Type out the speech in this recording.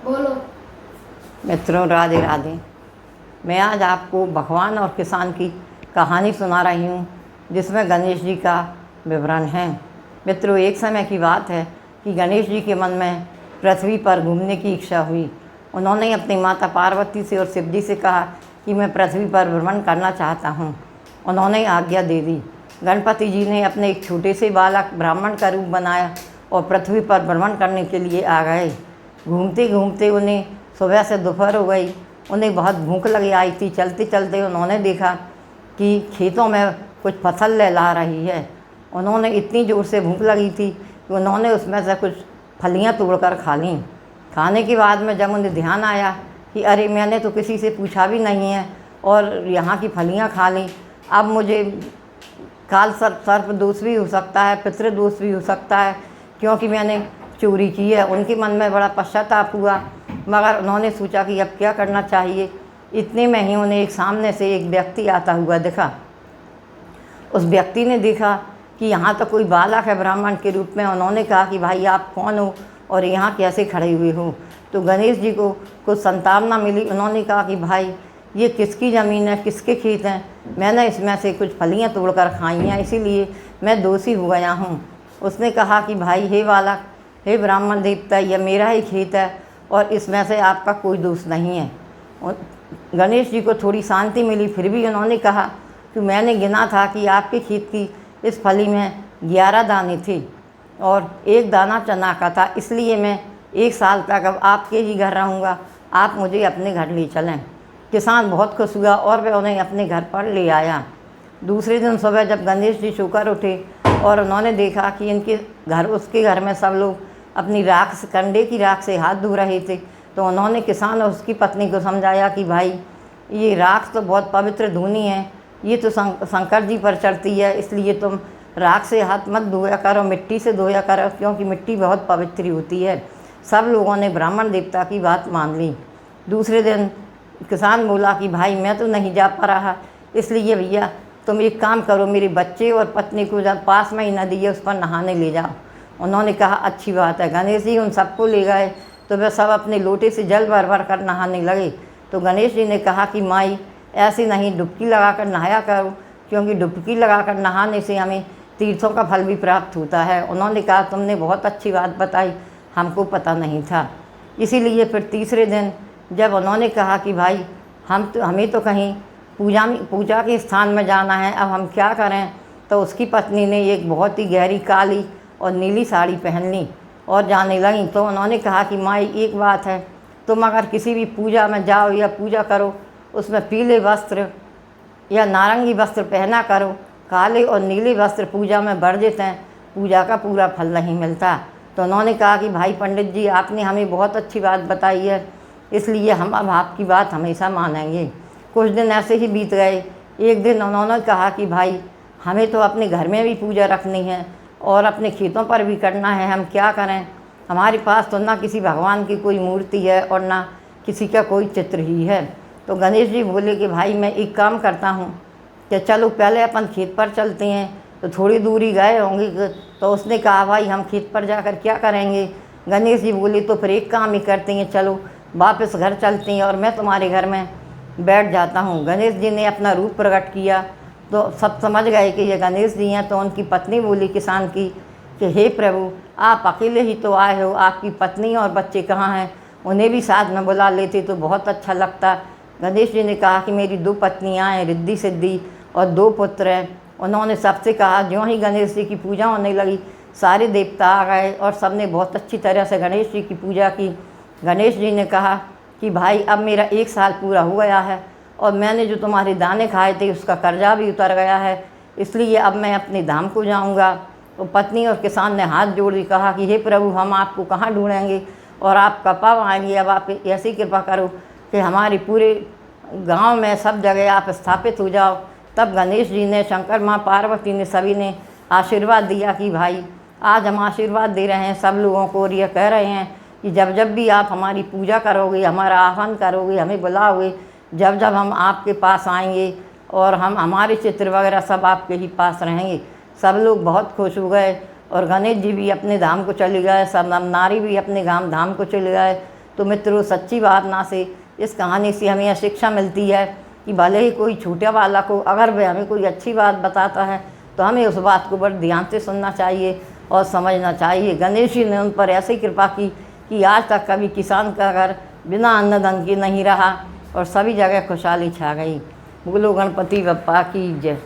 बोलो। मित्रों, राधे राधे। मैं आज आपको भगवान और किसान की कहानी सुना रही हूँ, जिसमें गणेश जी का विवरण है। मित्रों, एक समय की बात है कि गणेश जी के मन में पृथ्वी पर घूमने की इच्छा हुई। उन्होंने अपनी माता पार्वती से और शिव जी से कहा कि मैं पृथ्वी पर भ्रमण करना चाहता हूँ। उन्होंने आज्ञा दे दी। गणपति जी ने अपने एक छोटे से बालक ब्राह्मण का रूप बनाया और पृथ्वी पर भ्रमण करने के लिए आ गए। घूमते घूमते उन्हें सुबह से दोपहर हो गई। उन्हें बहुत भूख लगी आई थी। चलते चलते उन्होंने देखा कि खेतों में कुछ फसल लहला रही है। उन्होंने इतनी ज़ोर से भूख लगी थी कि उन्होंने उसमें से कुछ फलियां तोड़कर खा लीं। खाने के बाद में जब उन्हें ध्यान आया कि अरे, मैंने तो किसी से पूछा भी नहीं है और यहाँ की फलियां खा लीं, अब मुझे काल सर्प दोष भी हो सकता है, पितृदोष भी हो सकता है, क्योंकि मैंने चोरी की है। उनके मन में बड़ा पश्चाताप हुआ, मगर उन्होंने सोचा कि अब क्या करना चाहिए। इतने में ही उन्हें एक सामने से एक व्यक्ति आता हुआ दिखा। उस व्यक्ति ने देखा कि यहाँ तो कोई बालक है ब्राह्मण के रूप में। उन्होंने कहा कि भाई, आप कौन हो और यहाँ कैसे खड़े हुए हो। तो गणेश जी को कुछ संतावना मिली। उन्होंने कहा कि भाई, ये किसकी ज़मीन है, किसके खेत हैं, मैंने इसमें से कुछ फलियाँ तोड़कर खाई हैं, इसीलिए मैं दोषी हो गया हूँ। उसने कहा कि भाई, हे बालक, हे ब्राह्मण देवता, यह मेरा ही खेत है और इसमें से आपका कोई दोष नहीं है। गणेश जी को थोड़ी शांति मिली। फिर भी उन्होंने कहा कि मैंने गिना था कि आपके खेत की इस फली में 11 दाने थे और एक दाना चना का था, इसलिए मैं 1 साल तक अब आपके ही घर रहूँगा, आप मुझे अपने घर ले चलें। किसान बहुत खुश हुआ और वह उन्हें अपने घर पर ले आया। दूसरे दिन सुबह जब गणेश जी सोकर उठे और उन्होंने देखा कि उसके घर में सब लोग अपनी राख से, कंडे की राख से हाथ धो रहे थे, तो उन्होंने किसान और उसकी पत्नी को समझाया कि भाई, ये राख तो बहुत पवित्र धोनी है, ये तो शंकर जी पर चढ़ती है, इसलिए तुम राख से हाथ मत धोया करो, मिट्टी से धोया करो, क्योंकि मिट्टी बहुत पवित्र होती है। सब लोगों ने ब्राह्मण देवता की बात मान ली। दूसरे दिन किसान बोला कि भाई, मैं तो नहीं जा पा रहा, इसलिए भैया तुम एक काम करो, मेरे बच्चे और पत्नी को जब पास में ही नदी है उस पर नहाने ले जाओ। उन्होंने कहा अच्छी बात है। गणेश जी उन सबको ले गए तो वे सब अपने लोटे से जल भर भर कर नहाने लगे। तो गणेश जी ने कहा कि माई, ऐसे नहीं, डुबकी लगाकर नहाया करो, क्योंकि डुबकी लगाकर नहाने से हमें तीर्थों का फल भी प्राप्त होता है। उन्होंने कहा तुमने बहुत अच्छी बात बताई, हमको पता नहीं था। इसीलिए फिर तीसरे दिन जब उन्होंने कहा कि भाई, हमें तो कहीं पूजा के स्थान में जाना है, अब हम क्या करें, तो उसकी पत्नी ने एक बहुत ही गहरी काली और नीली साड़ी पहन ली और जाने लगी। तो उन्होंने कहा कि माई, एक बात है, तुम अगर किसी भी पूजा में जाओ या पूजा करो, उसमें पीले वस्त्र या नारंगी वस्त्र पहना करो। काले और नीले वस्त्र पूजा में वर्जित हैं, पूजा का पूरा फल नहीं मिलता। तो उन्होंने कहा कि भाई पंडित जी, आपने हमें बहुत अच्छी बात बताई है, इसलिए हम अब आपकी बात हमेशा मानेंगे। कुछ दिन ऐसे ही बीत गए। एक दिन उन्होंने कहा कि भाई, हमें तो अपने घर में भी पूजा रखनी है और अपने खेतों पर भी करना है, हम क्या करें। हमारे पास तो ना किसी भगवान की कोई मूर्ति है और ना किसी का कोई चित्र ही है। तो गणेश जी बोले कि भाई, मैं एक काम करता हूँ कि चलो पहले अपन खेत पर चलते हैं। तो थोड़ी दूरी गए होंगे, तो उसने कहा भाई, हम खेत पर जाकर क्या करेंगे। गणेश जी बोले तो फिर एक काम ही करते हैं, चलो वापस घर चलते हैं और मैं तुम्हारे घर में बैठ जाता हूँ। गणेश जी ने अपना रूप प्रकट किया तो सब समझ गए कि ये गणेश जी हैं। तो उनकी पत्नी बोली किसान की कि हे प्रभु, आप अकेले ही तो आए हो, आपकी पत्नी और बच्चे कहाँ हैं, उन्हें भी साथ में बुला लेते तो बहुत अच्छा लगता। गणेश जी ने कहा कि मेरी 2 पत्नियाँ हैं, रिद्धि सिद्धि, और 2 पुत्र हैं। उन्होंने सबसे कहा। ज्यों ही गणेश जी की पूजा होने लगी, सारे देवता आ गए और सबने बहुत अच्छी तरह से गणेश जी की पूजा की। गणेश जी ने कहा कि भाई, अब मेरा 1 साल पूरा हो गया है और मैंने जो तुम्हारे दाने खाए थे उसका कर्जा भी उतर गया है, इसलिए अब मैं अपने धाम को जाऊंगा। तो पत्नी और किसान ने हाथ जोड़ के कहा कि हे प्रभु, हम आपको कहाँ ढूंढेंगे और आप कब आएंगे। अब आप ऐसी कृपा करो कि हमारे पूरे गांव में सब जगह आप स्थापित हो जाओ। तब गणेश जी ने, शंकर माँ पार्वती ने, सभी ने आशीर्वाद दिया कि भाई, आज हम आशीर्वाद दे रहे हैं सब लोगों को और ये कह रहे हैं कि जब जब भी आप हमारी पूजा करोगे, हमारा आह्वान करोगे, हमें बुलाओगे, जब जब हम आपके पास आएंगे और हमारे चित्र वगैरह सब आपके ही पास रहेंगे। सब लोग बहुत खुश हो गए और गणेश जी भी अपने धाम को चले गए, सब नारी भी अपने धाम को चले गए। तो मित्रों सच्ची भावना से इस कहानी से हमें यह शिक्षा मिलती है कि भले ही कोई छोटा बालक हो, अगर वह हमें कोई अच्छी बात बताता है तो हमें उस बात को बड़े ध्यान से सुनना चाहिए और समझना चाहिए। गणेश जी ने उन पर ऐसी कृपा की कि आज तक कभी किसान का घर बिना अन्न धन के नहीं रहा और सभी जगह खुशहाली छा गई। बोलो गणपति बप्पा की जय।